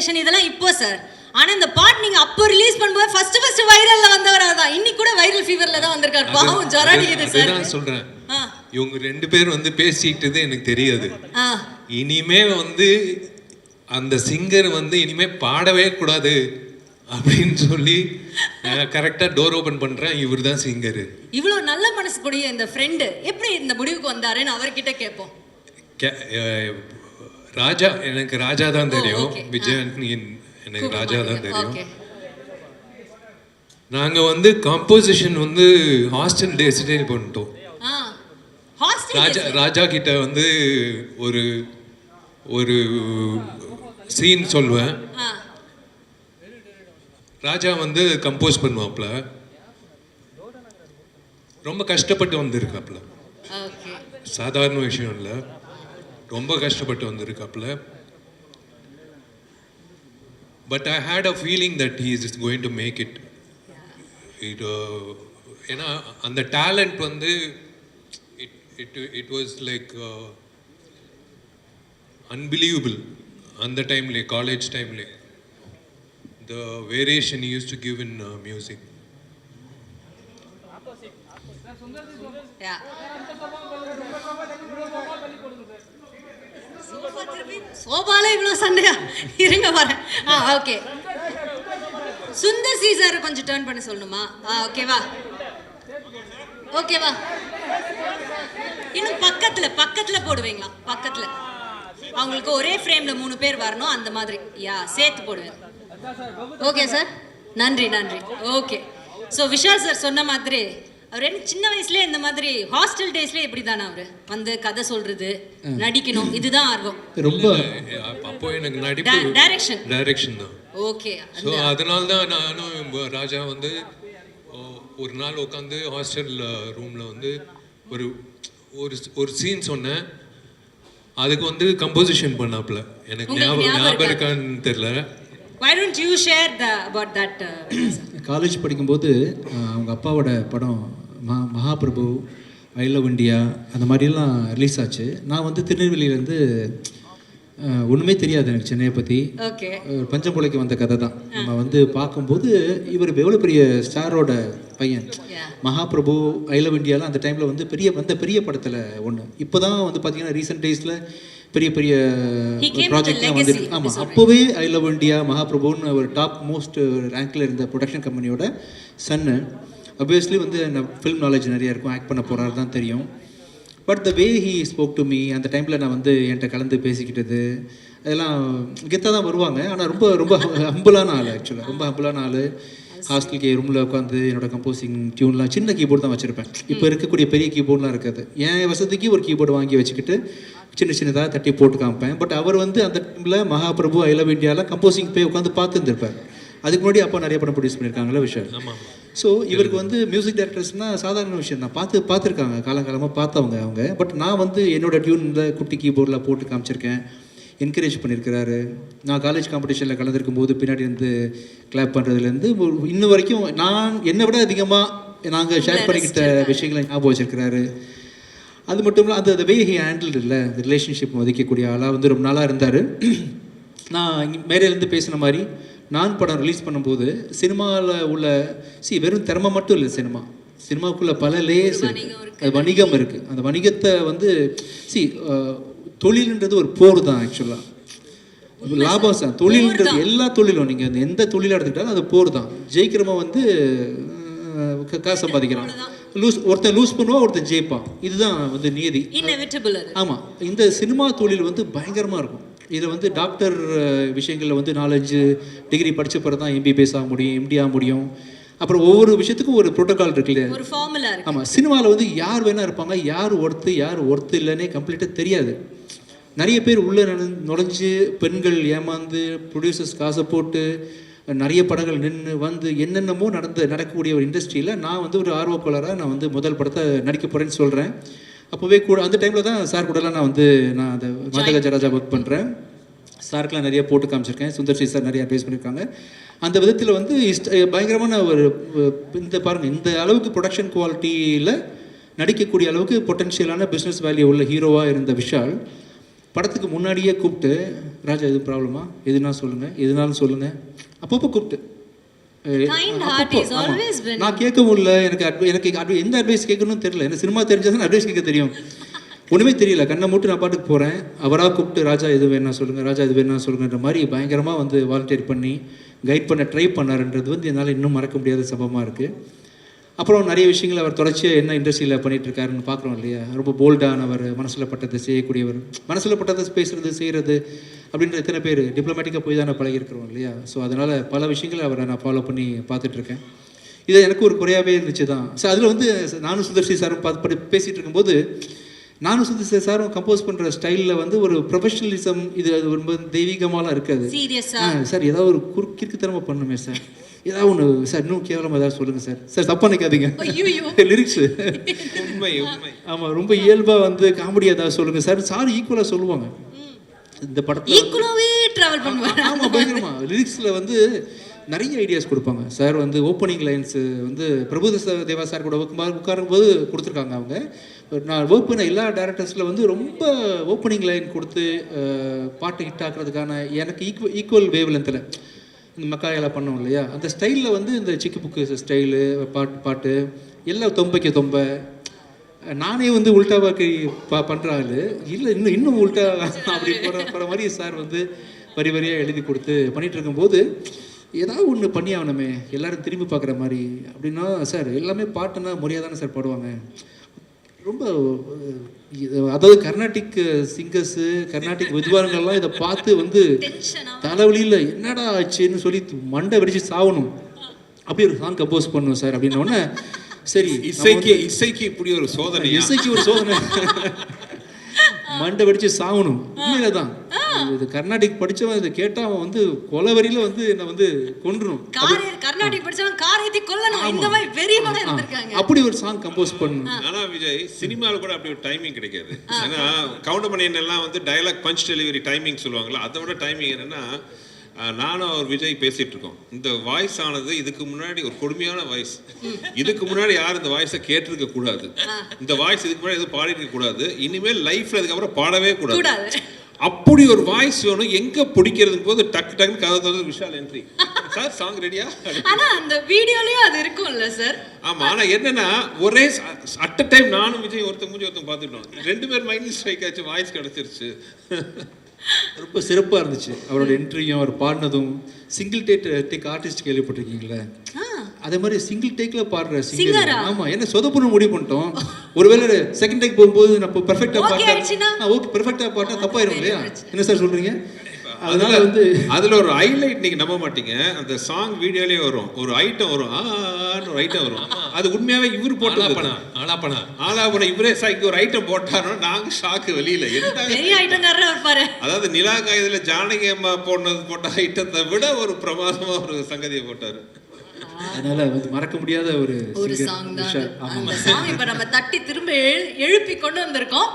Expectation இதெல்லாம் இப்போ sir. ஆனா இந்த பாட் நீங்க அப்போ ரிலீஸ் பண்ணும்போது ஃபர்ஸ்ட் வைரல்ல வந்தவரா தான். இன்னைக்கு கூட வைரல் ஃபீவர்ல தான் வந்திருக்காரு. பாவம் ஜொராடிக்குது சார். நான் சொல்றேன், இவங்க ரெண்டு பேர் வந்து பேசிக்கிட்டது எனக்கு தெரியாது. இனிமே வந்து அந்த சிங்கர் வந்து இனிமே பாடவே கூடாது அப்படின்னு சொல்லி கரெக்டா டோர் ஓபன் பண்றேன். இவர் தான் சிங்கர். இவ்வளவு நல்ல மனசு கூடிய இந்த ஃப்ரெண்டு எப்படி இந்த முடிவுக்கு வந்தாருன்னு அவர்கிட்ட கேட்போம். ராஜா, எனக்கு ராஜா தான் தெரியும். விஜயன் எனக்கு ராஜா தான் தெரியும். நாங்க வந்து கம்போசிஷன் வந்து ஹாஸ்டல் டேஸ்ல பண்ணிட்டோம். ராஜா கிட்ட வந்து ஒரு ஒரு சீன் சொல்வேன். ராஜா வந்து கம்போஸ் பண்ணுவாப்ல. ரொம்ப கஷ்டப்பட்டு வந்திருக்காப்ல. சாதாரண விஷயம் இல்லை, ரொம்ப கஷ்டப்பட்டு வந்திருக்காப்ல. But I had a feeling that he is going to make it. ஏன்னா அந்த டேலண்ட் வந்து it was like unbelievable. அந்த டைம்ல, காலேஜ் டைம்ல, the variation he used to give in music. சோபால இவ்வளவு சண்டையா இருங்க வரேன். ஓகே, சுந்தர் சி சார் கொஞ்சம் டர்ன் பண்ணி சொல்லணுமா? ஓகேவா, ஓகேவா. இன்னும் பக்கத்துல போடுவீங்களா? பக்கத்துல அவங்களுக்கு ஒரே ஃப்ரேம்ல 3 பேர் வரணும், அந்த மாதிரி சேர்த்து போடுவேன். ஓகே சார், நன்றி. ஓகே, ஸோ விஷால் சார் சொன்ன மாதிரி அவர் என்ன சின்ன வயசுலேயே இந்த மாதிரி ஹாஸ்டல் டேஸ்லேயே எப்படி தானே அவர் வந்து கதை சொல்றது, நடிக்கணும், இதுதான் ஆர்வம் ரொம்ப. அப்போ எனக்கு நடிப்பு, டைரக்ஷன் தான். ஓகே, ஸோ அதனால தான் நானும் ராஜா வந்து ஒரு நாள் உட்காந்து ஹாஸ்டல் ரூமில் வந்து ஒரு சீன் சொன்னேன். அதுக்கு வந்து கம்போசிஷன் பண்ணாப்ல. எனக்கு ஞாபகம் இருக்கான்னு தெரியல. Why don't you share about that? College படிக்கும்போது அவங்க அப்பாவோட படம் மகாபிரபு, ஐ லவ் இண்டியா அந்த மாதிரிலாம் ரிலீஸ் ஆச்சு. நான் வந்து திருநெல்வேலியிலேருந்து ஒன்றுமே தெரியாது எனக்கு சென்னையை பற்றி. பஞ்சம்புலைக்கு வந்த கதை தான். நம்ம வந்து பார்க்கும்போது இவர் எவ்வளோ பெரிய ஸ்டாரோட பையன். மகாபிரபு, ஐ லவ் இண்டியாலாம் அந்த டைமில் வந்து பெரிய படத்தில் ஒன்று. இப்போ தான் வந்து பார்த்தீங்கன்னா ரீசெண்ட் டேஸில் பெரிய ப்ராஜெக்ட்லாம் வந்துருக்கு. ஆமாம், அப்போவே ஐ லவ் இண்டியா, மகாபிரபுன்னு ஒரு டாப் மோஸ்ட் ரேங்கில் இருந்த ப்ரொடக்ஷன் கம்பெனியோட சன்னு. அப்வியஸ்லி வந்து ஃபில்ம் நாலேஜ் நிறையா இருக்கும், ஆக்ட் பண்ண போகிறாரு தான் தெரியும். But the way he spoke to me, அந்த டைமில் நான் வந்து என்கிட்ட கலந்து பேசிக்கிட்டது அதெல்லாம் கெத்தாக தான் வருவாங்க. ஆனால் ரொம்ப ஹம்பிளான ஆள். ஆக்சுவலாக ரொம்ப ஹம்பிளான ஆள். ஹாஸ்டலுக்கு ரூமில் உட்காந்து என்னோட கம்போசிங் டியூன்லாம் சின்ன கீபோர்டு தான் வச்சுருப்பேன். இப்போ இருக்கக்கூடிய பெரிய கீபோர்ட்லாம் இருக்காது. என் வசதிக்கு ஒரு கீபோர்டு வாங்கி வச்சுக்கிட்டு சின்னதாக தட்டி போட்டு காமிப்பேன். பட் அவர் வந்து அந்த டைமில் மகாபிரபு, ஐ லவ் இண்டியாவில் கம்போசிங் போய் உட்காந்து பார்த்துருந்துருப்பார். அதுக்கு முன்னாடி அப்பா நிறைய படம் ப்ரொடியூஸ் பண்ணியிருக்காங்களா விஷயம். ஸோ இவருக்கு வந்து மியூசிக் டைரக்டர்ஸ்னால் சாதாரண விஷயம் தான், பார்த்துருக்காங்க, காலங்காலமாக பார்த்தவங்க அவங்க. பட் நான் வந்து என்னோட டியூனில் குட்டி கீபோர்டில் போட்டு காமிச்சிருக்கேன், என்கரேஜ் பண்ணியிருக்கிறாரு. நான் காலேஜ் காம்படிஷனில் கலந்துருக்கும் போது பின்னாடி இருந்து கிளாப் பண்ணுறதுலேருந்து இன்னும் வரைக்கும் நான் என்னை விட அதிகமாக நாங்கள் ஷேர் பண்ணிக்கிட்ட விஷயங்களை ஞாபகம் வச்சிருக்கிறாரு. அது மட்டும் இல்லை, அந்த வே ஹி ஹேண்டில் இல்லை, அந்த ரிலேஷன்ஷிப் மதிக்கக்கூடிய ஆளாக வந்து ரொம்ப நாளாக இருந்தார். நான் இங்கே மேலேருந்து பேசின மாதிரி நான் படம் ரிலீஸ் பண்ணும்போது சினிமாவில் உள்ள வெறும் திறமை மட்டும் இல்லை, சினிமாவுக்குள்ள பல லேயர்ஸ் இருக்குது, வணிகம் இருக்குது. அந்த வணிகத்தை வந்து தொழில்ன்றது ஒரு போர் தான். ஆக்சுவலாக லாபம் தான் தொழில்ன்றது. எல்லா தொழிலும் நீங்கள் எந்த தொழிலாக எடுத்துக்கிட்டாலும் அது போர் தான். ஜெயிக்கிறவன் வந்து காசு சம்பாதிக்கிறான், ஒருத்தன் லூஸ் பண்ணுவான், ஒருத்தன் ஜெயிப்பான். இதுதான் வந்து நியதி. ஆமாம், இந்த சினிமா தொழில் வந்து பயங்கரமாக இருக்கும். இதில் வந்து டாக்டர் விஷயங்களில் வந்து 4-5 டிகிரி படித்த பிறகு தான் எம்பிபிஎஸ் ஆக முடியும், எம்டி ஆக முடியும். அப்புறம் ஒவ்வொரு விஷயத்துக்கும் ஒரு ப்ரோட்டோகால் இருக்கு இல்லையா, ஒரு ஃபார்முலா இருக்கு. ஆமாம், சினிமாவில் வந்து யார் வேணா இருப்பாங்க, யார் ஒர்த்து இல்லைன்னே கம்ப்ளீட்டாக தெரியாது. நிறைய பேர் உள்ளே நுழைஞ்சு பெண்கள் ஏமாந்து ப்ரொடியூசர்ஸ் காசை போட்டு நிறைய படங்கள் நின்று வந்து என்னென்னமோ நடக்கக்கூடிய ஒரு இண்டஸ்ட்ரியில் நான் வந்து ஒரு ஆர்வக்கோளராக நான் வந்து முதல் படத்தை நடிக்க போகிறேன்னு சொல்கிறேன். அப்போவே கூட அந்த டைமில் தான் சார் கூடலாம் நான் அந்த மதகஜராஜா ஒர்க் பண்ணுறேன். சாருக்கெலாம் நிறைய போட்டு காமிச்சிருக்கேன். சுந்தர் சி சார் நிறைய அட்வைஸ் பண்ணியிருக்காங்க. அந்த விதத்தில் வந்து பயங்கரமான ஒரு இந்த பாருங்கள், இந்த அளவுக்கு ப்ரொடக்ஷன் குவாலிட்டியில் நடிக்கக்கூடிய அளவுக்கு பொட்டென்ஷியலான பிஸ்னஸ் வேல்யூ உள்ள ஹீரோவாக இருந்த விஷால் படத்துக்கு முன்னாடியே கூப்பிட்டு, ராஜா எதுவும் ப்ராப்ளமா, எதுனாலும் சொல்லுங்கள் அப்பப்போ கூப்பிட்டு Kind heart is always been. நான் கேட்க முடியல, எனக்கு எந்த அட்வைஸ் கேட்கணும்னு தெரியல. எனக்கு சினிமா தெரிஞ்சதுன்னு அட்வைஸ் கேட்க தெரியும், ஒன்றுமே தெரியல. கண்ணை மூட்டு நான் பாட்டுக்கு போகிறேன். அவராக கூப்பிட்டு ராஜா எது வேணா சொல்லுங்கள், ராஜா எது வேணா சொல்லுங்கன்ற மாதிரி பயங்கரமாக வந்து வாலண்டியர் பண்ணி கைட் பண்ண ட்ரை பண்ணாருன்றது வந்து என்னால் இன்னும் மறக்க முடியாத சம்பவமாக இருக்குது. அப்புறம் நிறைய விஷயங்கள் அவர் தொடர்ச்சியாக என்ன இண்டஸ்ட்ரியில் பண்ணிகிட்ருக்காருன்னு பார்க்குறோம் இல்லையா. ரொம்ப போல்டானவர், மனசில் பட்டதை செய்யக்கூடியவர், மனசில் பட்டதை பேசுகிறது செய்கிறது அப்படின்ற எத்தனை பேர் டிப்ளமேட்டிக்காக போய் தான் நான் பழகிருக்கிறோம் இல்லையா. ஸோ அதனால் பல விஷயங்களை அவரை நான் ஃபாலோ பண்ணி பார்த்துட்ருக்கேன். இது எனக்கு ஒரு குறையாகவே இருந்துச்சு தான். ஸோ அதில் வந்து நானும் சுந்தர்சி சாரும் பேசிகிட்டு இருக்கும்போது, நானும் சுந்தர்சி சாரும் கம்போஸ் பண்ணுற ஸ்டைலில் வந்து ஒரு ப்ரொஃபஷனலிசம், இது அது ரொம்ப தெய்வீகமாலாம் இருக்காது. சார் ஏதாவது ஒரு கிறுக்குத்தனமாக பண்ணுமே சார், ஏதாவது ஒன்று சார், இன்னும் கேவலமாக ஏதாவது சொல்லுங்கள் சார், சார் தப்பாக நினைக்காதீங்க லிரிக்ஸு உண்மை உண்மை. ஆமாம், ரொம்ப இயல்பாக வந்து காமெடியாக ஏதாவது சொல்லுங்கள் சார். சார் ஈக்குவலாக சொல்லுவாங்க இந்த படத்தில், ஈக்குவலாகவே ட்ராவல் பண்ணுவாங்க. ஆமாம், பயங்கரமா லிரிக்ஸில் வந்து நிறைய ஐடியாஸ் கொடுப்பாங்க சார். வந்து ஓப்பனிங் லைன்ஸு வந்து பிரபுதேவா சார் கூட உட்காரும்போது கொடுத்துருக்காங்க அவங்க. நான் ஒர்க் பண்ண எல்லா டேரக்டர்ஸில் வந்து ரொம்ப ஓப்பனிங் லைன் கொடுத்து பாட்டு ஹிட் ஆக்குறதுக்கான எனக்கு ஈக்குவல் வேவ் லென்த்தில் இந்த மக்காயெல்லாம் பண்ணோம் இல்லையா, அந்த ஸ்டைலில் வந்து இந்த சிக்கு புக்கு ஸ்டைலு பாட்டு எல்லாம் தொம்பைக்கு தொம்ப, நானே வந்து உல்டாவாக்கி பண்ணுறாள் இல்லை, இன்னும் உல்டா அப்படி போகிற மாதிரி சார் வந்து வரி வரியாக எழுதி கொடுத்து பண்ணிகிட்டு இருக்கும்போது, ஏதாவது ஒன்று பண்ணி ஆகணுமே எல்லோரும் திரும்பி பார்க்குற மாதிரி அப்படின்னா, சார் எல்லாமே பாட்டுன்னா முறையாக தானே சார் பாடுவாங்க. ரொம்ப அதாவது கர்நாடிக் சிங்கர்ஸு, கர்நாடிக் வித்வான்கள்லாம் இதை பார்த்து வந்து தலைவலியில் என்னடா ஆச்சுன்னு சொல்லி மண்டை வெடிச்சு சாகணும். அப்படி ஒரு சாங் கம்போஸ் பண்ணுவோம் சார் அப்படின்னோடனே, சரி இசைக்கு இப்படி ஒரு சோதனை, இசைக்கு ஒரு சோதனை, மண்டை வெடிச்சு சாகணும். உண்மையில தான் இது கர்நாடிக் படிச்சவன் இதை கேட்டா அவன் வந்து கொலவரியில வந்து என்ன வந்து கொன்றணும். கர்நாடிக் படிச்சவன் காரியத்தை கொல்லணும், இந்த மாதிரி வெறியோட இருந்திருக்காங்க. அப்படி ஒரு சாங் கம்போஸ் பண்ணணும். ஆனா விஜய் சினிமாவில் கூட அப்படி ஒரு டைமிங் கிடைக்காது. ஏன்னா கவுண்டமணியன் எல்லாம் வந்து டயலாக் பஞ்ச் டெலிவரி டைமிங் சொல்லுவாங்களா, அதை விட டைமிங் என்னன்னா, நானும் அவர் விஜய் பேசிட்டு இருக்கோம். இந்த வாய்ஸ் ஆனது இதுக்கு முன்னாடி ஒரு கொடுமையான வாய்ஸ், இதுக்கு முன்னாடி யாரும் இந்த வாய்ஸை கேட்டிருக்க கூடாது, இந்த வாய்ஸ் இதுக்கு முன்னாடி எதுவும் பாடிருக்க கூடாது, இனிமேல் லைஃப்ல அதுக்கப்புறம் பாடவே கூடாது, அப்படி ஒரு வாய்ஸ் வேணும். எங்க பிடிக்கிறதுக்கு போது டக்கு டக்குன்னு கதை தந்து விஷால் என்ட்ரி, சார் சாங் ரெடியா. ஆனா அந்த வீடியோலயும் அது இருக்கும்ல சார். ஆமா, ஆனா என்னன்னா ஒரே அட் அ டைம் நானும் விஜய் ஒருத்தர் மூஞ்சி ஒருத்தர் பார்த்துட்டோம், 2 பேர் மைண்ட் ஸ்ட்ரைக் ஆச்சு, வாய்ஸ் கிடைச்சிருச்சு. ரொம்ப சிறப்பாக இருந்துச்சு அவரோட என்ட்ரியும், அவர் பாடினதும். சிங்கிள் டேக் ஆர்டிஸ்ட் கேள்விப்பட்டிருக்கீங்களே, அதே மாதிரி சிங்கிள் டேக்கில் பாடுற சிங்கர். ஆமாம், என்ன சொதப்புன்னு முடிவு பண்ணிட்டோம். ஒருவேளை செகண்ட் டேக் போகும்போது நம்ம பெர்ஃபெக்டாக பாட்டா, ஓகே பெர்ஃபெக்டாக பாட்டா தப்பாயிரும் இல்லையா, என்ன சார் சொல்கிறீங்க. அதனால வந்து அதில் ஒரு ஹைலைட் நீங்கள் நம்ப மாட்டீங்க, அந்த சாங் வீடியோலேயே வரும் ஒரு ஐட்டம் வரும், ஒரு ஐட்டம் வரும், அது உண்மையாகவே இவர் போட்டு ஆலாப்பனா இவரே சாய்க்கு ஒரு ஐட்டம் போட்டாரோ நாங்கள் ஷாக்கு வெளியில். அதாவது நிலா காயத்தில் ஜானகி அம்மா போட்ட ஐட்டத்தை விட ஒரு பிரமாதமாக ஒரு சங்கதியை போட்டார். அதனால வந்து மறக்க முடியாத ஒரு சாங் தான் அந்த சாங். இப்போ நம்ம தட்டி திரும்ப எழுப்பி கொண்டு வந்திருக்கோம்.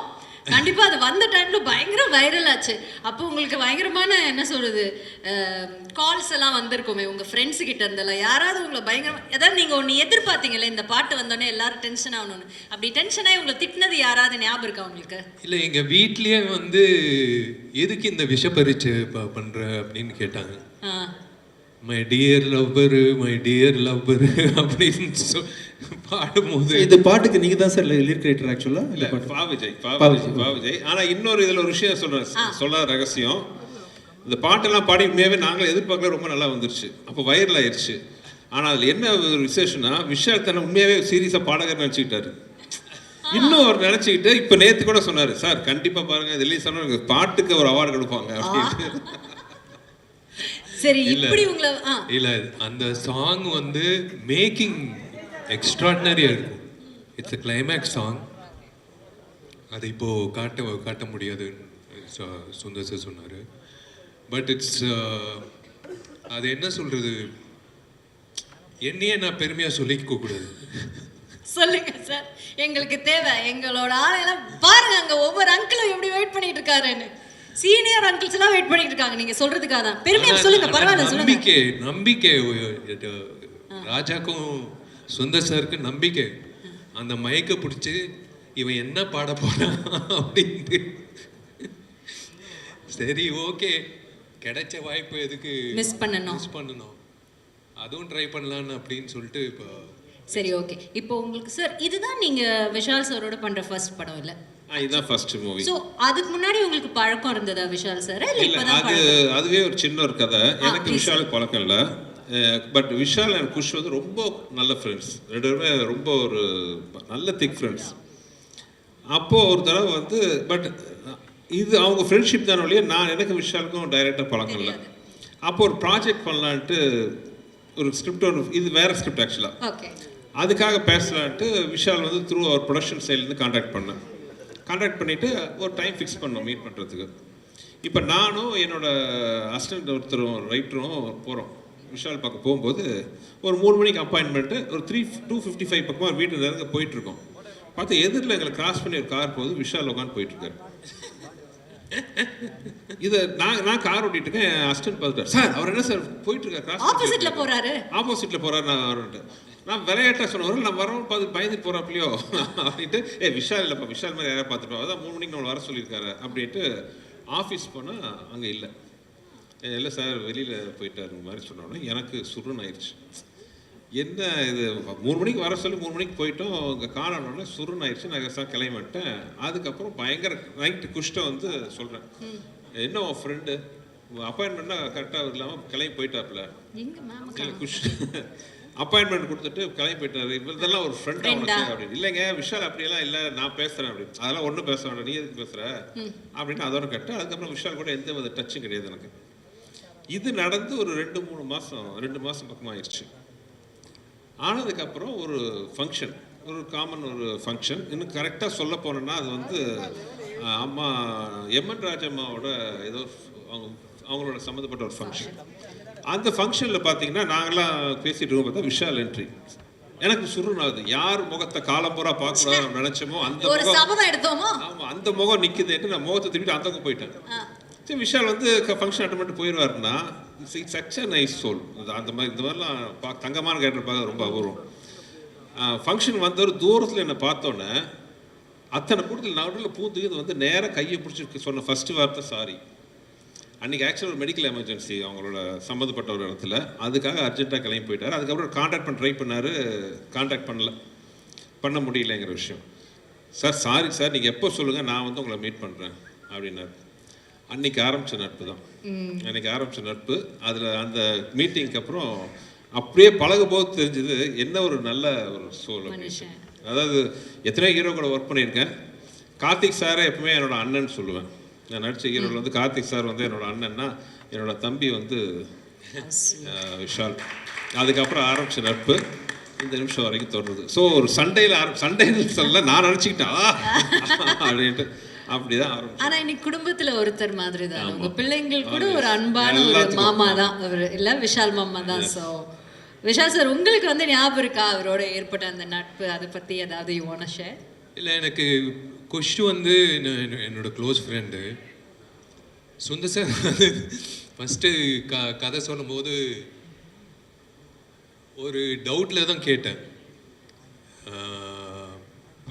கண்டிப்பா அது வந்த டைம்ல பயங்கர வைரல் ஆச்சு. அப்போ உங்களுக்கு பயங்கரமான என்ன சொல்றது கால்ஸ் எல்லாம் வந்திருக்குமே உங்க ஃப்ரெண்ட்ஸ் கிட்ட இருந்தெல்லாம். யாராவது உங்களை பயங்கரமா ஏதாவது நீங்க ஒன்று எதிர்பார்த்தீங்களே, இந்த பாட்டு வந்தோடனே எல்லாரும் டென்ஷன் ஆகணும்னு, அப்படி டென்ஷனாகி உங்களை திட்டினது யாராவது ஞாபகம் இருக்கா உங்களுக்கு? இல்லை, எங்க வீட்லயே வந்து எதுக்கு இந்த விஷ பரீட்சை பண்ற அப்படின்னு கேட்டாங்க. மை டியர் லவ்வர் அப்படின்னு பாடும்போது, இந்த பாட்டுக்கு நீங்க தான் சார் லிரிக் ரைட்டர் ஆக்சுவலா? இல்ல, பா விஜய். ஆனா இன்னொரு இதுல ஒரு விஷயம் சொல்ல ரகசியம், இந்த பாட்டெல்லாம் பாடி உண்மையாவே நாங்களும் எதிர்பார்க்கல, ரொம்ப நல்லா வந்துருச்சு, அப்போ வைரல் ஆயிடுச்சு. ஆனா அதுல என்ன ஒரு விசேஷம்னா, விஷால் தன்னை உண்மையாவே சீரியஸா பாடகர் நினைச்சுக்கிட்டாரு. இன்னும் அவர் நினைச்சுக்கிட்டு இப்ப நேத்து கூட சொன்னாரு, சார் கண்டிப்பா பாருங்க ரிலீஸ் ஆனா பாட்டுக்கு ஒரு அவார்டு கொடுப்பாங்க அப்படின்னு. சரி, இப்படி உங்களை இல்ல, அந்த சாங் வந்து மேக்கிங் எக்ஸ்ட்ராடினரியா இருக்கும். It's a climax song. அது இப்போ காட்ட முடியாது சுந்தர் சார் சொன்னாரு. பட் இட்ஸ் அது என்ன சொல்றது, என்னையே நான் பெருமையா சொல்லிக்க கூடாது. சொல்லுங்க சார், எங்களுக்கு தேவை. எங்களோட ஆளையெல்லாம் பாருங்க, அங்க ஒவ்வொரு அங்கிளும் எப்படி வெயிட் பண்ணிட்டு இருக்காருன்னு. சீனியர் அங்கிள்ஸ் எல்லாம் வெயிட் பண்ணிட்டு இருக்காங்க நீங்க சொல்றதுக்காக தான். பெருமையா சொல்லுங்க, பரவாயில்ல சொல்லுங்க. நம்பிக்கை ராஜாக்கும் சுந்தர் சாருக்கு நம்பிக்கை. அந்த மயக்க பிடிச்சி இவன் என்ன பாட போறான் அப்படின்ட்டு சரி ஓகே, கிடைச்ச வாய்ப்பு எதுக்கு மிஸ் பண்ணணும். அதுவும் ட்ரை பண்ணலான்னு அப்படின்னு சொல்லிட்டு இப்போ. சரி ஓகே, இப்போ உங்களுக்கு சார் இதுதான் நீங்க விஷால் சாரோட பண்ற ஃபர்ஸ்ட் படம் இல்ல? இதுதான் ஃபர்ஸ்ட் மூவி. சோ அதுக்கு முன்னாடி உங்களுக்கு பழக்கம் இருந்ததா விஷால் சார்? இல்ல, அதுவே ஒரு சின்ன ஒரு கதை. எனக்கு விஷாலுக்கு பழக்கம் இல்லை. பட் விஷால் அண்ட் குஷ் வந்து ரொம்ப நல்ல ஃப்ரெண்ட்ஸ், ரெண்டு பேருமே ரொம்ப ஒரு நல்ல திக் ஃப்ரெண்ட்ஸ். அப்போது ஒரு தடவை வந்து பட் இது அவங்க ஃப்ரெண்ட்ஷிப் தானே ஒழிய எனக்கு விஷாலுக்கும் டைரெக்டாக பழக்கம் இல்லை. அப்போ ஒரு ப்ராஜெக்ட் பண்ணலான்ட்டு ஒரு ஸ்கிரிப்ட் இது வேறு ஸ்கிரிப்ட் ஆக்சுவலாக, அதுக்காக பேசலான்ட்டு விஷால் வந்து த்ரூ அவர் ப்ரொடக்ஷன் சைட்லேருந்து கான்டாக்ட் பண்ணிவிட்டு ஒரு டைம் ஃபிக்ஸ் பண்ணோம் மீட் பண்ணுறதுக்கு. இப்போ நானும் என்னோட அசிஸ்டன்ட் ஒருத்தரும் ரைட்டரும் போகிறோம் விஷால் பார்க்க. போகும்போது ஒரு 3 மணிக்கு அப்பாயின்மெண்ட்டு, ஒரு 2:55 பக்கமாக வீட்டில் இறங்க போயிட்டுருக்கோம். பார்த்து எதிரில் எங்களை கிராஸ் பண்ணி ஒரு கார் போகுது, விஷால் உட்காந்து போயிட்டுருக்காரு. இதை நான் கார் ஓட்டிட்டு இருக்கேன், என் அசிஸ்டன்ட் பார்த்துட்டார். சார் அவர் என்ன சார் போயிட்டுருக்காரு, கிராஸ் ஆப்போசிட்டில் போகிறாரு. நான் விளையாட்டாக சொன்னவர், நான் வரவும் பார்த்து பயந்துட்டு போகிறாப்பிலையோ அப்படின்ட்டு, விஷால் இல்லைப்பா, விஷால் மாதிரி யாராவது பார்த்துட்டோம், அதான் 3 மணிக்கு நம்மளை வர சொல்லியிருக்காரு அப்படின்ட்டு ஆஃபீஸ் போனால் அங்கே இல்லை சார் வெளியில் போயிட்டார் மாதிரி சொன்னோன்னே எனக்கு சுருன்னு ஆயிடுச்சு. என்ன இது 3 மணிக்கு வர சொல்லி 3 மணிக்கு போயிட்டோம், இங்கே காணணுன்னே சுருன்னு ஆயிடுச்சு. நான் சார் கிளம்பிட்டேன். அதுக்கப்புறம் பயங்கர நைட்டு குஷ்டம் வந்து சொல்கிறேன், என்ன உன் ஃப்ரெண்டு அப்பாயின்மெண்ட்னா கரெக்டாக இல்லாமல் கிளம்பி போயிட்டாப்புல. இல்லை குஷ் அப்பாயின்மெண்ட் கொடுத்துட்டு கிளம்பி போயிட்டாரு, இதெல்லாம் ஒரு ஃப்ரெண்டாக உனக்கு அப்படின்னு. இல்லைங்க விஷால் அப்படியெல்லாம் இல்லை, நான் பேசுகிறேன் அப்படின்னு. அதெல்லாம் ஒன்றும் பேச வேண்டாம், நீ எதுக்கு பேசுகிற அப்படின்னு அதோட கேட்டேன். அதுக்கப்புறம் விஷால் கூட எந்த வித டச்சும் கிடையாது எனக்கு. இது நடந்து ஒரு 2 மாதம் பக்கமாக ஆயிடுச்சு. ஆனதுக்கப்புறம் ஒரு ஃபங்க்ஷன், ஒரு காமன் ஒரு ஃபங்க்ஷன், இன்னும் கரெக்டாக சொல்ல போனோன்னா அது வந்து அம்மா எம்என் ராஜம்மாவோட ஏதோ அவங்களோட சம்மந்தப்பட்ட ஒரு ஃபங்க்ஷன். அந்த ஃபங்க்ஷனில் பார்த்தீங்கன்னா நாங்களாம் பேசிகிட்டு இருக்கோம், பார்த்தா விஷால் என்ட்ரி. எனக்கு சுருனாகுது, யார் முகத்தை காலம்பூரா பார்க்கக்கூடாது நினச்சோமோ அந்த முகம் நிற்குதுன்ட்டு நான் முகத்தை திருப்பிட்டு அந்த பக்கம் போயிட்டேன். சரி, விஷால் வந்து ஃபங்க்ஷன் அட்டன் பண்ணிட்டு போயிடுவாருன்னா it's such a nice soul. அந்த மாதிரி இந்த மாதிரிலாம் தங்கமான கேரக்டர் பார்க்க ரொம்ப அபூர்வம். ஃபங்க்ஷன் வந்தவர் தூரத்தில் என்னை பார்த்தோன்னே அத்தனை கூட்டத்தில் நடுவில் பூந்து இது வந்து நேராக கையை பிடிச்சி சொன்ன ஃபஸ்ட்டு வார்த்தை சாரி. அன்றைக்கி ஆக்சுவலாக ஒரு மெடிக்கல் எமர்ஜென்சி அவங்களோட சம்மந்தப்பட்ட ஒரு இடத்துல, அதுக்காக அர்ஜென்ட்டாக கிளம்பி போயிட்டார். அதுக்கப்புறம் கான்டாக்ட் பண்ண ட்ரை பண்ணார், கான்டாக்ட் பண்ண முடியலைங்கிற விஷயம். சார் சாரி சார், நீங்கள் எப்போ சொல்லுங்கள், நான் வந்து உங்களை மீட் பண்ணுறேன் அப்படின்னாரு. அன்றைக்கி ஆரம்பித்த நட்பு அதில் அந்த மீட்டிங்க்கு அப்புறம் அப்படியே பழகும் போது தெரிஞ்சது என்ன ஒரு நல்ல ஒரு சோல். அதாவது எத்தனையோ ஹீரோ கூட ஒர்க் பண்ணியிருக்கேன். கார்த்திக் சாரை எப்பவுமே என்னோட அண்ணன் சொல்லுவேன். நான் நடித்த ஹீரோவில் வந்து கார்த்திக் சார் வந்து என்னோட அண்ணன்னா, என்னோட தம்பி வந்து விஷால். அதுக்கப்புறம் ஆரம்பித்த நட்பு இந்த நிமிஷம் வரைக்கும் தொடருது. ஸோ ஒரு சண்டைன்னு சொல்ல நான் நினச்சிக்கிட்டேன் அப்படின்ட்டு அப்படிதான் ஆரம்பிச்சு. ஆனா இன்னைக்கு குடும்பத்துல ஒருத்தர் மாதிரி தான், உங்க பிள்ளைங்கள் கூட ஒரு அன்பான ஒரு மாமா தான் அவர், இல்ல விஷால் மாமா தான். ஸோ விஷால் சார், உங்களுக்கு வந்து ஞாபகம் இருக்கா அவரோட ஏற்பட்ட அந்த நட்பு, அதை பத்தி ஏதாவது யூ வாண்ட் டு ஷேர்? இல்லை, எனக்கு குஷ் வந்து என்னோட க்ளோஸ் ஃப்ரெண்டு. சுந்தர் சார் வந்து ஃபஸ்ட்டு கதை சொல்லும்போது ஒரு டவுட்டில் தான் கேட்டேன்,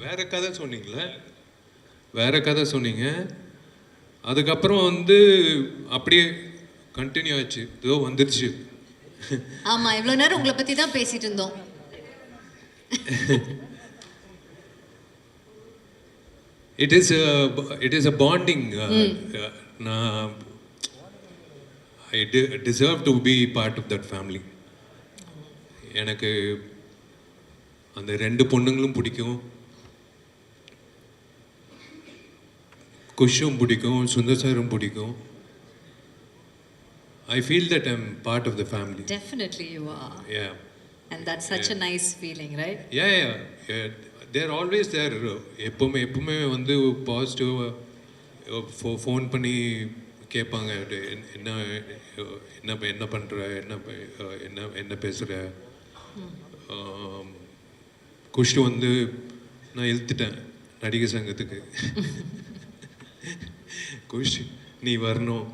வேறு கதை சொன்னீங்க. அதுக்கப்புறம் வந்து அப்படியே கண்டினியூ ஆச்சு, இதோ வந்துருச்சு. ஆமாம், இவ்வளோ நேரம் உங்களை பற்றி தான் பேசிட்டு இருந்தோம். It is a bonding. I deserve to be part of that family. எனக்கு அந்த 2 பொண்ணுங்களும் பிடிக்கும், குஷும் பிடிக்கும், சுந்தர் சாரும் பிடிக்கும். I feel that I'm part of the family. Definitely you are. Yeah. And that's such a nice feeling, right? Yeah. They're always there. எப்பவுமே வந்து positive phone பண்ணி கேட்பாங்க, என்ன பண்ணுற, என்ன பேசுகிற. குஷ்டு வந்து நான் இழுத்துட்டேன் நடிகர் சங்கத்துக்கு. குஷ் நீ வரணும்,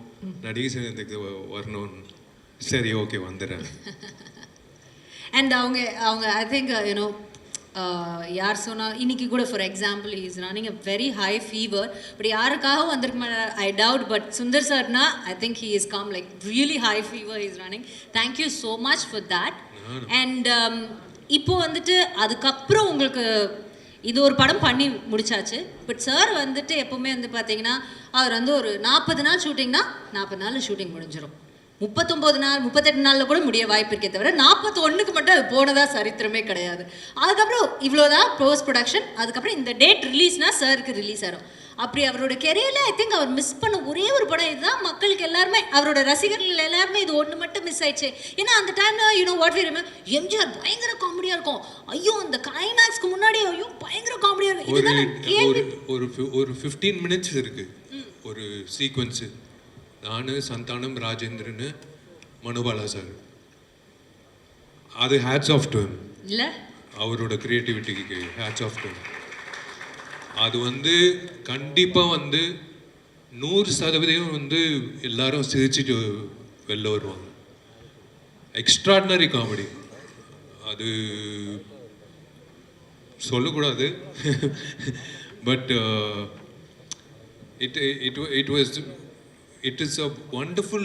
நடிகர் சங்கத்துக்கு வரணும். சரி ஓகே வந்துடுறேன். அண்ட் அவங்க ஐ திங்க் யூனோ யார் சொன்னால் இன்னைக்கு கூட for example is running a very high fever but யாருக்காகவும் வந்திருக்க ஐ டவுட் பட் சுந்தர் சார்னா I think he is come like really high fever is running. Thank you so much for that. And இப்போ வந்துட்டு அதுக்கப்புறம் உங்களுக்கு இது ஒரு படம் பண்ணி முடிச்சாச்சு. பட் சார் வந்துட்டு எப்போவுமே வந்து பார்த்தீங்கன்னா அவர் வந்து ஒரு 40 நாள் ஷூட்டிங்னா 40 நாளில் ஷூட்டிங் முடிஞ்சிடும். 39 நாள் 38 நாளில் கூட முடிய வாய்ப்பு இருக்கே தவிர 41க்கு மட்டும் அது போனதா சரித்திரமே கிடையாது. அதுக்கப்புறம் இவ்வளோதான் போஸ்ட் ப்ரொடக்ஷன். அதுக்கப்புறம் இந்த டேட் ரிலீஸ்னா சாருக்கு ரிலீஸ் ஆகும். அப்படி அவரோட கெரியரில் ஐ திங்க் அவர் மிஸ் பண்ண ஒரே ஒரு படம் இதுதான். மக்களுக்கு எல்லாருமே அவரோட ரசிகர்கள் எல்லாருமே இது ஒன்று மட்டும் மிஸ் ஆயிடுச்சு. ஏன்னா அந்த டைம்ல you know what we remember MGR பயங்கர காமெடியாக இருக்கும். ஐயோ அந்த கிளைமேக்ஸ்க்கு முன்னாடி ஐயோ பயங்கர காமெடியாக இருக்கும். ஒரு 15 மினிட்ஸ் இருக்கு ஒரு சீக்வன்ஸு. நான் சந்தானம் ராஜேந்திரன் மனோபாலா சார் அது ஹேட்ஸ் ஆஃப் டு இல்லை அவரோட கிரியேட்டிவிட்டிக்கு ஹேட்ஸ் ஆஃப் டு. அது வந்து கண்டிப்பாக வந்து 100% வந்து எல்லாரும் சிரிச்சுட்டு வெளில வருவாங்க. Extraordinary comedy. அது சொல்லக்கூடாது but it is a wonderful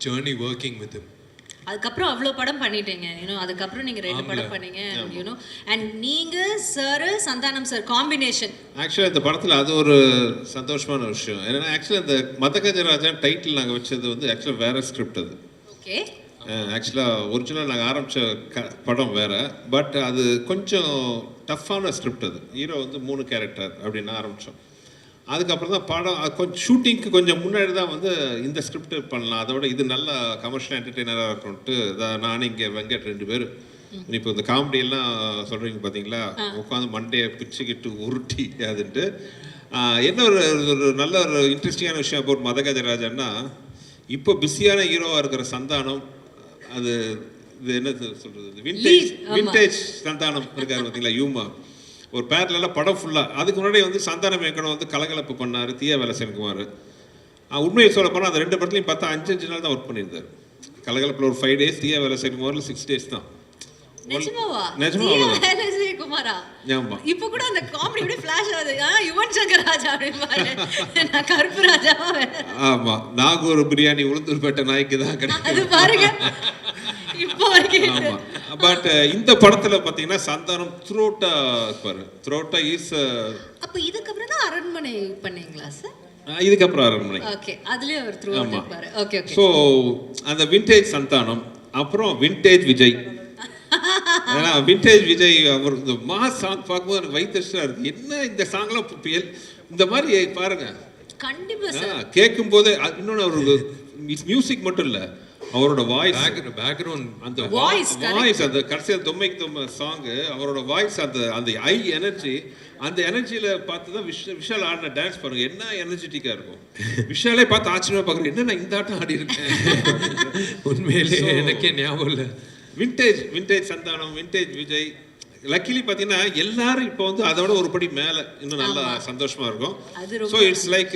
journey working with him. அதுக்கப்புறம் அவ்வளோ படம் பண்ணிட்டீங்க யூனோ. அதுக்கப்புறம் நீங்கள் 2 படம் பண்ணீங்க யூனோ. அண்ட் நீங்கள் சார் சந்தானம் சார் காம்பினேஷன் ஆக்சுவலாக இந்த படத்தில் அது ஒரு சந்தோஷமான விஷயம். ஏன்னா ஆக்சுவலாக இந்த மதகஜராஜன் டைட்டில் நாங்கள் வச்சது வந்து ஆக்சுவலாக வேற ஸ்கிரிப்ட் அது. ஓகே. ஆக்சுவலாக ஒரிஜினல் நாங்கள் ஆரம்பித்த படம் வேறு. பட் அது கொஞ்சம் டஃப்பான ஸ்கிரிப்ட். அது ஹீரோ வந்து 3 கேரக்டர் அப்படின்னு ஆரம்பித்தோம். அதுக்கப்புறம் தான் படம் கொஞ்சம் ஷூட்டிங்க்கு கொஞ்சம் முன்னாடி தான் வந்து இந்த ஸ்கிரிப்ட் பண்ணலாம், அதோட இது நல்ல கமர்ஷியல் என்டர்டெய்னராக இருக்கும்ட்டு நானும் இங்கே வெங்கட் 2 பேர் இப்போ இந்த காமெடியெல்லாம் சொல்கிறீங்க பார்த்தீங்களா, உட்காந்து மண்டையை பிச்சுக்கிட்டு உருட்டி அதுன்ட்டு. என்ன ஒரு நல்ல ஒரு இன்ட்ரெஸ்டிங்கான விஷயம் அபவுட் மதகஜராஜன்னா, இப்போ பிஸியான ஹீரோவாக இருக்கிற சந்தானம் அது இது என்ன சொல்கிறது விண்டேஜ் சந்தானம் இருக்கார் பார்த்தீங்களா, யூமா ஒரு பேரலாம் படம் ஃபுல்லாக. அதுக்கு முன்னாடி வந்து சந்தானம் மேக்கடம் வந்து கலகலப்பு பண்ணார், தீயா வேலை சென்குமார். உண்மையை சொல்ல போனால் அந்த 2 படத்துலையும் பார்த்தா 5 நாள் தான் ஒர்க் பண்ணியிருந்தார். கலகலப்பில் ஒரு 5 days, தீயா வேலை சென்குமாரில் 6 days தான். இப்போ கூட அந்த காமெடி அப்படியே ஃபிளாஷ் ஆகுது. யுவன் சங்கர் ராஜா அப்படிம்பாரு, நான் கருப்பு ராஜாவா. ஆமா, நாகூர் பிரியாணி உளுந்தூர்பேட்டை நாய்க்கு தான் கிடைக்கும் அது பாருங்க இப்போ வரைக்கும். ஆமா, பட் இந்த படத்துல பாத்தீங்கன்னா சந்தானம் த்ரோட்டா இருப்பாரு. த்ரோட்டா இஸ் அப்ப இதுக்கப்புறம் தான் அரண்மனை பண்ணீங்களா சார்? இதுக்கப்புறம் அரண்மனை. ஓகே, அதுலயே ஒரு த்ரோட்டா இருப்பாரு. Okay okay. சோ அந்த விண்டேஜ் சந்தானம், அப்புறம் விண்டேஜ் விஜய். ஏன்னா விண்டேஜ் விஜய் அவர் இந்த மாஸ் சாங் பார்க்கும்போது எனக்கு வைத்தறிச்சலா இருக்கு. என்ன இந்த சாங்லாம் இந்த மாதிரி பாருங்க. கண்டிப்பா சார் கேட்கும் போது இன்னொன்று ஒரு மியூசிக் மட்டும் இல்லை, அவரோட வாய்ஸ் பேக்ரவுண்ட், அந்த வாய்ஸ் அந்த கடைசியாக தொம்மைக்கு தொம்மை சாங்கு, அவரோட வாய்ஸ் அந்த ஹை எனர்ஜி, அந்த எனர்ஜியில் பார்த்து தான் விஷால் ஆடின டான்ஸ் பாருங்க, என்ன எனர்ஜெட்டிக்காக இருக்கும். விஷாலே பார்த்து ஆச்சரியமாக பார்க்குறேன், என்ன நான் இந்த ஆட்டம் ஆடி இருக்கேன். உண்மையிலே எனக்கே ஞாபகம் இல்லை. Vintage Santhanam, vintage Vijay. Luckily பார்த்தீங்கன்னா எல்லாரும் இப்போ வந்து அதோட ஒரு படி மேலே இன்னும் நல்லா சந்தோஷமாக இருக்கும். So it's like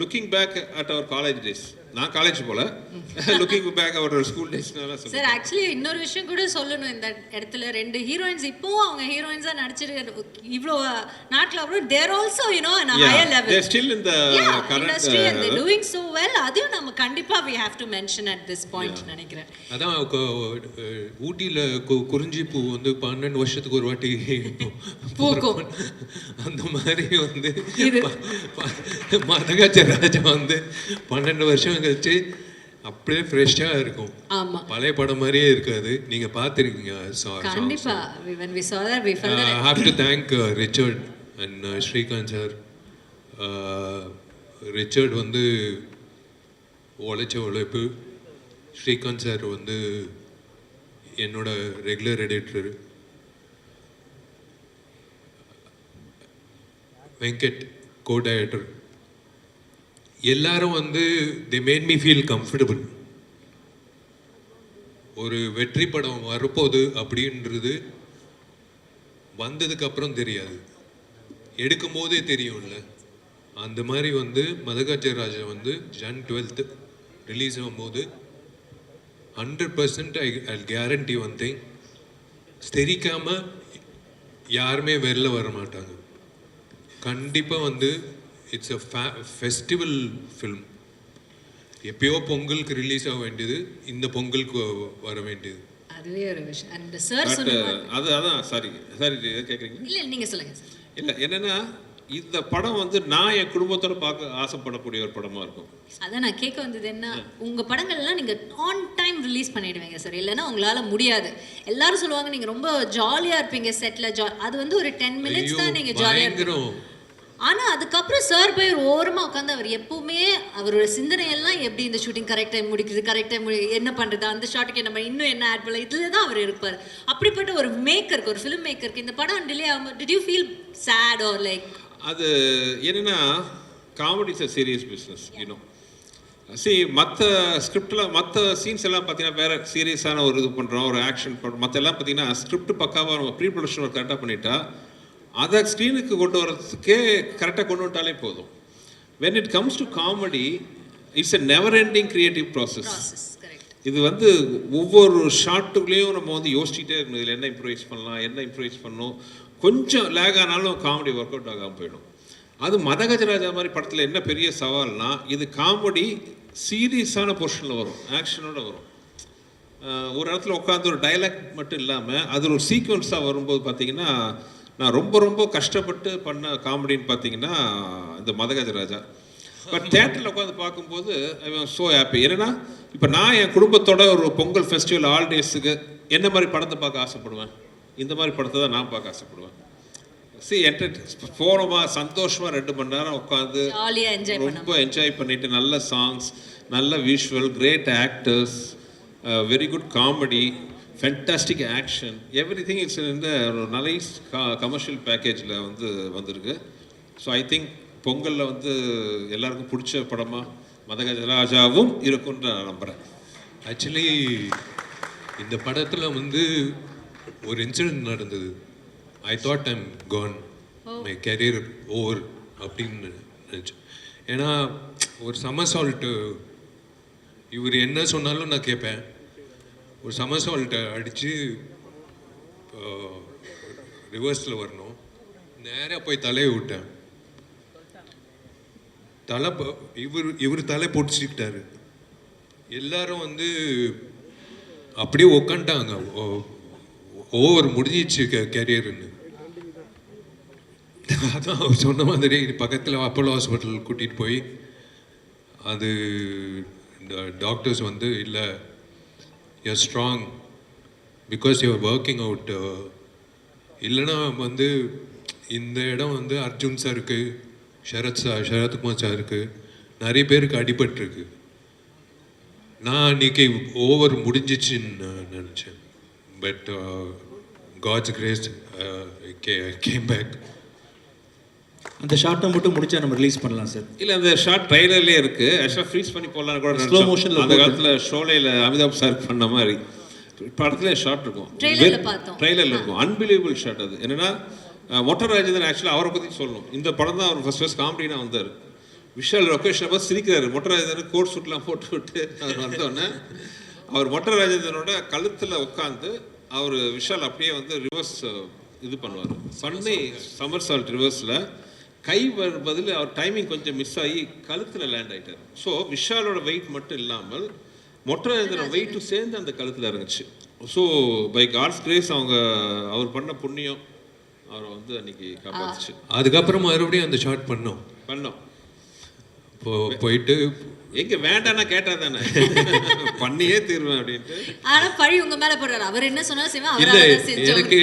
looking back at our college days. நான் காலேஜ் போல looking back our school days. Sir actually இன்னொரு விஷயம் கூட சொல்லணும் இந்த இடத்துல. 2 ஹீரோயின்ஸ் இப்போ அவங்க ஹீரோயின்ஸா நடிச்சிருக்க இவ்ளோ நாட்ல அப்புறம் there also you know an higher level, they still in the current industry and they doing so well. அதையும் நம்ம கண்டிப்பா we have to mention at this point நினைக்கிறேன். அதான் ஊட்டில குறிஞ்சி பூ வந்து 12 வருஷத்துக்கு ஒரு வாட்டி பூக்கும். அந்த மாதிரி வந்து மதகஜராஜா வந்து 12 வருஷம் கழிச்சு அப்படியே ஃப்ரெஷ்ஷாக இருக்கும். ஆமா, பழைய படம் மாதிரியே இருக்காது. நீங்க பார்த்துருக்கீங்க கண்டிப்பா. when we saw that we felt that I have to thank Richard and Srikanth sir. Richard வந்து உழைச்ச உழைப்பு, ஸ்ரீகாந்த் சார் வந்து என்னோட regular editor, Venkat co director, எல்லாரும் வந்து they made me feel comfortable. ஒரு வெற்றி படம் வரப்போகுது அப்படின்றது வந்ததுக்கு அப்புறம் தெரியாது, எடுக்கும் போதே தெரியும்ல. அந்த மாதிரி வந்து மதகஜராஜா வந்து Jan 12th ரிலீஸ் ஆகும்போது 100% I'll guarantee one thing, தெரிக்காமல் யாருமே வெளில வர மாட்டாங்க. கண்டிப்பாக வந்து இட்ஸ் அ ஃபெஸ்டிவல் ஃபில்ம். எப்பயோ பொங்கலுக்கு ரிலீஸ் ஆக வேண்டியது இந்த பொங்கலுக்கு வர வேண்டியது. அதுவே ஒரு விஷயம். அண்ட் சார் சொன்னாங்க அதான் சாரி கேட்குறீங்க. இல்லை நீங்கள் சொல்லுங்கள் சார். இல்லை என்னென்னா இந்த படம் வந்து நான் என் குடும்பத்தோட பார்க்க ஆசைப்படக்கூடிய ஒரு படமாக இருக்கும். அதான் நான் கேட்க வந்தது என்ன, உங்கள் படங்கள்லாம் நீங்கள் ஆன் டைம் ரிலீஸ் பண்ணிடுவீங்க சார், இல்லைன்னா உங்களால் முடியாது. எல்லாரும் சொல்லுவாங்க நீங்கள் ரொம்ப ஜாலியாக இருப்பீங்க செட்டில். அது வந்து ஒரு 10 minutes தான் நீங்கள் ஜாலியாக இருப்பீங்க. ஆனால் அதுக்கப்புறம் சார் போய் ஒரு ஓரமாக உட்காந்து அவர் எப்பவுமே அவரோட சிந்தனையெல்லாம் எப்படி இந்த ஷூட்டிங் கரெக்ட் டைம் முடிக்கிறது, கரெக்ட் டைம் என்ன பண்ணுறது, அந்த ஷாட்டுக்கு நம்ம இன்னும் என்ன ஆட் பண்ணலாம், இதில் தான் அவர் இருப்பார். அப்படிப்பட்ட ஒரு மேக்கருக்கு, ஒரு ஃபிலிம் மேக்கருக்கு இந்த படம் டிலே ஆகும். Did you feel sad or like? அது என்னென்னா comedy is a serious business you know. மற்ற ஸ்கிரிப்டில் மற்ற சீன்ஸ் எல்லாம் பார்த்தீங்கன்னா வேறு சீரியஸான ஒரு இது பண்ணுறோம், ஒரு ஆக்ஷன் பண்ணுறோம். மற்ற எல்லாம் பார்த்தீங்கன்னா ஸ்கிரிப்ட் பக்காவாக நம்ம ப்ரீ ப்ரொடக்ஷன் ஒர்க் கரெக்டாக பண்ணிட்டா அதை ஸ்க்ரீனுக்கு கொண்டு வரதுக்கே கரெக்டாக கொண்டு வந்துட்டாலே போதும். When it comes to comedy it's a never ending creative process. இது வந்து ஒவ்வொரு ஷாட்டுக்குள்ளேயும் நம்ம வந்து யோசிச்சுட்டே இருக்கணும், இதில் என்ன இம்ப்ரூவைஸ் பண்ணலாம், என்ன இம்ப்ரூவைஸ் பண்ணணும். கொஞ்சம் லேக் ஆனாலும் காமெடி ஒர்க் அவுட் ஆகாமல் போயிடும். அது மதகஜராஜா மாதிரி படத்தில் என்ன பெரிய சவால்னா, இது காமெடி சீரியஸான போர்ஷனில் வரும், ஆக்ஷனோடு வரும். ஒரு இடத்துல உட்காந்து ஒரு டைலாக் மட்டும் இல்லாமல் அது ஒரு சீக்வன்ஸாக வரும்போது பார்த்தீங்கன்னா, நான் ரொம்ப ரொம்ப கஷ்டப்பட்டு பண்ண காமெடின்னு பார்த்தீங்கன்னா இந்த மதகஜராஜா. பட் தேட்டரில் உட்காந்து பார்க்கும்போது ஐ வாஸ் ஸோ ஹாப்பி. என்னென்னா இப்போ நான் என் குடும்பத்தோட ஒரு பொங்கல் ஃபெஸ்டிவல் ஹாலிடேஸுக்கு என்ன மாதிரி படத்தை பார்க்க ஆசைப்படுவேன், இந்த மாதிரி படத்தை தான் நான் பார்க்க ஆசைப்படுவேன். போனோமா சந்தோஷமாக 2 மணி நேரம் உட்காந்து ரொம்ப என்ஜாய் பண்ணிட்டு, நல்ல சாங்ஸ், நல்ல visual, great actors, very good comedy, fantastic action, everything it's இந்த ஒரு நைஸ் கமர்ஷியல் பேக்கேஜில் வந்திருக்கு. ஸோ ஐ திங்க் பொங்கலில் வந்து எல்லாருக்கும் பிடிச்ச படமாக மதகஜராஜாவும் இருக்குன்ற நான் நம்புகிறேன். ஆக்சுவலி இந்த படத்தில் வந்து ஒரு இன்சிடென்ட் நடந்தது. I thought I'm gone, my career over அப்படின்னு நினச்சேன். ஏன்னா ஒரு சமர்சால்ட்டு இவர் என்ன சொன்னாலும் நான் கேட்பேன். ஒரு சமர்சால்ட்டை அடித்து ரிவர்ஸில் வரணும், நேராக போய் தலையை விட்டேன். இவர் தலை பொடிச்சுக்கிட்டாரு. எல்லாரும் வந்து அப்படியே உக்காண்டாங்க, ஓவர் முடிஞ்சிச்சு கேரியர்னு. அதான் அவர் சொன்ன மாதிரி பக்கத்தில் அப்போலோ ஹாஸ்பிட்டல் கூட்டிகிட்டு போய் அது இந்த டாக்டர்ஸ் வந்து இல்லை, you're strong because you're working out. இல்லைன்னா வந்து இந்த இடம் வந்து அர்ஜுன் சாருக்கு, சரத்குமார் சாருக்கு நிறைய பேருக்கு அடிபட்டிருக்கு. நான் அன்றைக்கி ஓவர் முடிஞ்சிச்சுன்னு நினச்சேன். But God's grace came back. அந்த ஷார்ட்டை மட்டும் முடிச்சா நம்ம ரிலீஸ் பண்ணலாம் சார். இல்லை அந்த ஷார்ட் ட்ரைலர்லேயே இருக்குது. ஆக்சுவலாக ஃப்ரீஸ் பண்ணி போடலான்னு கூட ஸ்லோ மோஷனில் அந்த காலத்தில் ஷோலையில் அமிதாப் சார் பண்ண மாதிரி படத்துல ஷார்ட் இருக்கும், ட்ரைலரில் இருக்கும். Unbelievable short. அது என்னென்னா மொட்டை ராஜேந்திரன் ஆக்சுவலாக அவரை பற்றி சொல்லணும். இந்த படம் தான் அவர் ஃபர்ஸ்ட் காமெடினா வந்தார். விஷால் லொக்கேஷனை பார்த்து சிரிக்கிறாரு. மொட்டை ராஜேந்திரன் கோட் சூட்லாம் போட்டு விட்டு அவர் வந்தோடனே அவர் மொட்டை ராஜேந்திரனோட கழுத்தில் உட்காந்து அவர் விஷால் அப்படியே வந்து ரிவர்ஸ் இது பண்ணுவார். பண்ணி சமர்சால்ட் ரிவர்ஸில் கை பதில் அவர் டைமிங் கொஞ்சம் மிஸ் ஆகி கழுத்தில் லேண்ட் ஆகிட்டார். ஸோ விஷாலோட வெயிட் மட்டும் இல்லாமல் மொட்டை ராஜேந்திரன் வெயிட்டும் சேர்ந்து அந்த கழுத்தில் இறங்குச்சு. ஸோ பை காட்ஸ் கிரேஸ் அவர் பண்ண புண்ணியம் அவரை வந்து அன்னைக்கு காப்பாத்துச்சு. அதுக்கப்புறம் மறுபடியும் அந்த ஷார்ட் பண்ணோம் போயிட்டு எங்க வேண்டாம்னா கேட்டா தானே பண்ணியே தீர்வேன் அப்படின்ட்டு. ஆனா பழி உங்க மேல போடுறாரு. அவர் என்ன சொன்னாலும் செய்வேன். இல்ல எனக்கு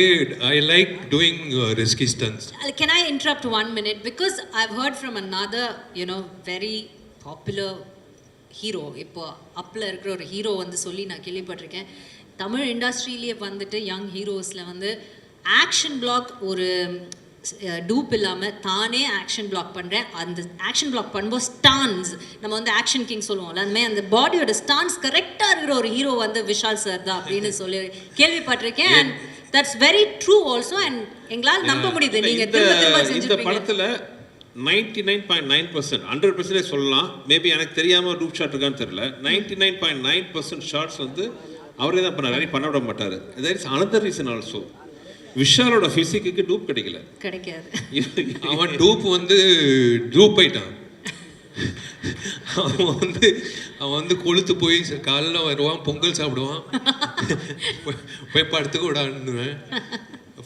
I like doing risky stunts. Can I interrupt 1 minute because I've heard from another very popular hero. இப்போ அப்ல இருக்கிற ஒரு ஹீரோ வந்து சொல்லி நான் கேள்விப்பட்டிருக்கேன். தமிழ் இண்டஸ்ட்ரியிலேயே வந்துட்டு யங் ஹீரோஸில் வந்து ஆக்ஷன் பிளாக் ஒரு டூப் இல்லாமல் தானே ஆக்ஷன் பிளாக் பண்ணுறேன். அந்த ஆக்ஷன் பிளாக் பண்ணும்போது ஸ்டான்ஸ் நம்ம வந்து ஆக்ஷன் கிங் சொல்லுவோம்ல, அதுமாதிரி அந்த பாடியோட ஸ்டான்ஸ் கரெக்டாக இருக்கிற ஒரு ஹீரோ வந்து விஷால் சார் தான் அப்படின்னு சொல்லி கேள்விப்பட்டிருக்கேன். And that's very true also. And எங்களால் நம்ப முடியுது. நீங்கள் இந்த படத்தில் 99.9% 100% சொல்லலாம். மேபி எனக்கு தெரியாமல் டூப் ஷாட் இருக்கான்னு தெரியல. 99.9% ஷார்ட்ஸ் வந்து அவரே தான் பண்ணார். பண்ண விட மாட்டார். There is another reason also. விஷாலோட ஃபிசிக்கு டூப் கிடைக்கல. கிடைக்காது. அவன் டூப் வந்து ட்ரூப் ஆயிட்டான். அவன் வந்து கொளுத்து போய் காலைல வருவான், பொங்கல் சாப்பிடுவான், போய் படுத்துக்க விடான்னுவேன்.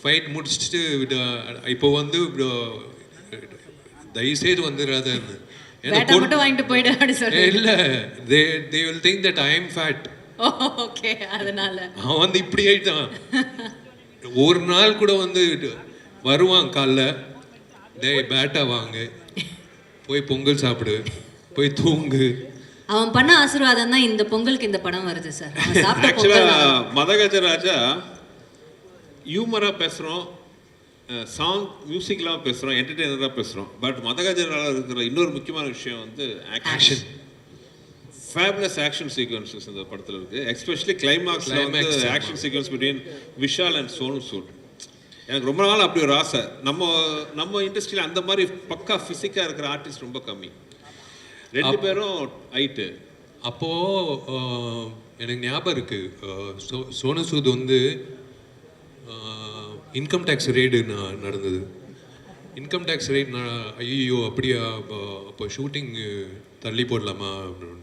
ஃபைட் முடிச்சுட்டு இப்போ வந்து தயவுசெய்து வந்துடாதன்னு. மட்டும் வாங்கிட்டு போயிடு அப்படி சொல்லி. இல்லை, they will think that I am fat. Okay, அதனால அவன் வந்து இப்படி ஆயிட்டான். ஒரு நாள் கூட வந்து வருவான் காலைல, டேய் பேட்டா வாங்க, போய் பொங்கல் சாப்பிடு, போய் தூங்கு. அவன் பண்ண ஆசீர்வாதம் தான் இந்த பொங்கலுக்கு இந்த படம் வருது சார். ஆக்சுவலா மதகஜராஜா ஹியூமரா பேசுறோம், சாங் மியூசிக்லாம் பேசுறோம், என்டர்டெய்னராக பேசுறோம். பட் மதகஜரால இருக்கிற இன்னொரு முக்கியமான விஷயம் வந்து ஆக்ஷன். ஃபேபுலஸ் ஆக்ஷன் சீக்வன்சஸ் இந்த படத்தில் இருக்கு. எஸ்பெஷலி கிளைமாக்ஸ்ல வந்து action sequence between Vishal and Sonu Sood. எனக்கு ரொம்ப நாள் அப்படி ஒரு ஆசை. நம்ம இண்டஸ்ட்ரியில் அந்த மாதிரி பக்கா ஃபிசிக்காக இருக்கிற ஆர்டிஸ்ட் ரொம்ப கம்மி. ரெண்டு பேரும் ஹைட்டு. அப்போது எனக்கு ஞாபகம் இருக்குது, சோனு சூத் வந்து இன்கம் டேக்ஸ் ரெய்டு நடந்தது. இன்கம் டேக்ஸ் ரெய்ட் ஐயோ அப்படியா, அப்போ ஷூட்டிங் தள்ளி போடலாமா அப்படின்னு.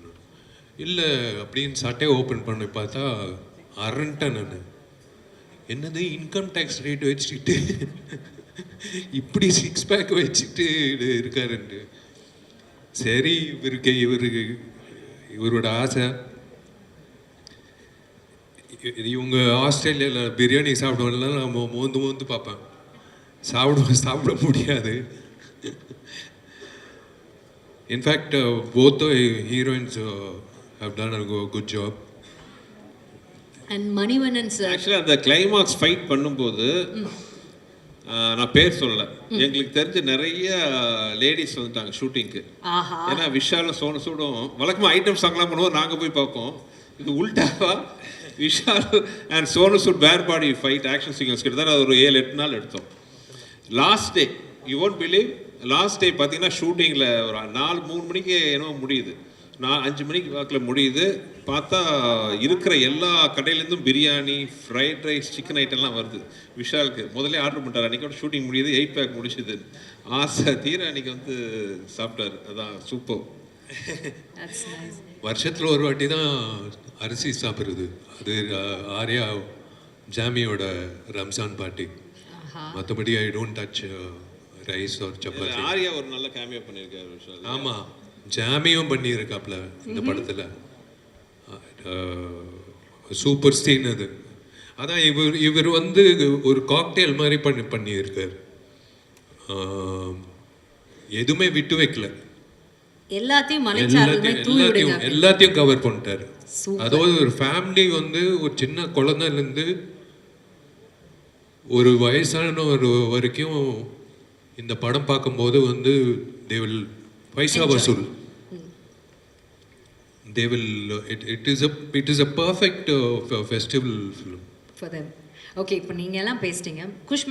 இல்லை அப்படின்னு சட்டையை ஓப்பன் பண்ணி பார்த்தா அரண்டன் நான். என்னது இன்கம் டேக்ஸ் ரேட் வச்சுக்கிட்டு இப்படி 6 பேக் வச்சுக்கிட்டு இருக்காருன்ட்டு. சரி, இவரோட ஆசை. இவங்க ஆஸ்திரேலியாவில் பிரியாணி சாப்பிடுவோம்லாம் நம்ம மோந்து பார்ப்பேன். சாப்பிட முடியாது. In fact both the heroines have done a good job. And Manivannan sir, ஆக்சுவலாக அந்த கிளைமாக்ஸ் ஃபைட் பண்ணும்போது நான் பேர் சொல்லலை, எங்களுக்கு தெரிஞ்ச நிறைய லேடிஸ் வந்துட்டாங்க ஷூட்டிங்க்கு. ஏன்னா விஷாலும் சோனு சூடும் வழக்கமாக ஐட்டம் சாங்லாம் பண்ணுவோம், நாங்கள் போய் பார்ப்போம். இது உல்டாவா விஷால் அண்ட் சோனு சூட் பேர் பாடி ஃபைட் ஆக்ஷன் சீக்வன்ஸ் கிட்டத்தட்ட ஒரு 7-8 நாள் எடுத்தோம். Last day you won't believe, last day பார்த்தீங்கன்னா ஷூட்டிங்கில் ஒரு 3 மணிக்கு என்னவோ முடியுது, 5 மணிக்கு வாக்கில் முடியுது. பார்த்தா இருக்கிற எல்லா கடையிலேருந்தும் பிரியாணி, ஃப்ரைட் ரைஸ், சிக்கன் ஐட்டம்லாம் வருது. விஷாலுக்கு முதல்ல ஆர்டர் பண்ணிட்டார். அன்றைக்கி ஷூட்டிங் முடியுது, 8 பேக் முடிச்சுது. ஆசை தீர அன்றைக்கி வந்து சாப்பிட்டாரு. அதான் சூப்பர். வருஷத்தில் ஒரு வாட்டி தான் அரிசி சாப்பிட்றது. அது ஆர்யா ஜாமியோட ரம்ஜான் பார்ட்டி. மற்றபடி I don't touch rice or chapati. Arya ஒரு நல்ல கேமியோ பண்ணியிருக்காரு விஷால். ஆமாம், ஜாமியும் பண்ணியிருக்காப்புல இந்த படத்தில். சூப்பர் சீன் அது. அதான் இவர் வந்து ஒரு காக்டெயில் மாதிரி பண்ணியிருக்கார். எதுவுமே விட்டு வைக்கல, எல்லாத்தையும் கவர் பண்ணிட்டார். அதாவது ஒரு ஃபேமிலி வந்து ஒரு சின்ன குழந்தைலேருந்து ஒரு வயசான ஒரு வரைக்கும் இந்த படம் பார்க்கும்போது வந்து they will பைசா வசூல். They will it is a perfect festival film for them. Okay, இப்போ நீங்க எல்லாம் பேசிட்டீங்க. குஷ்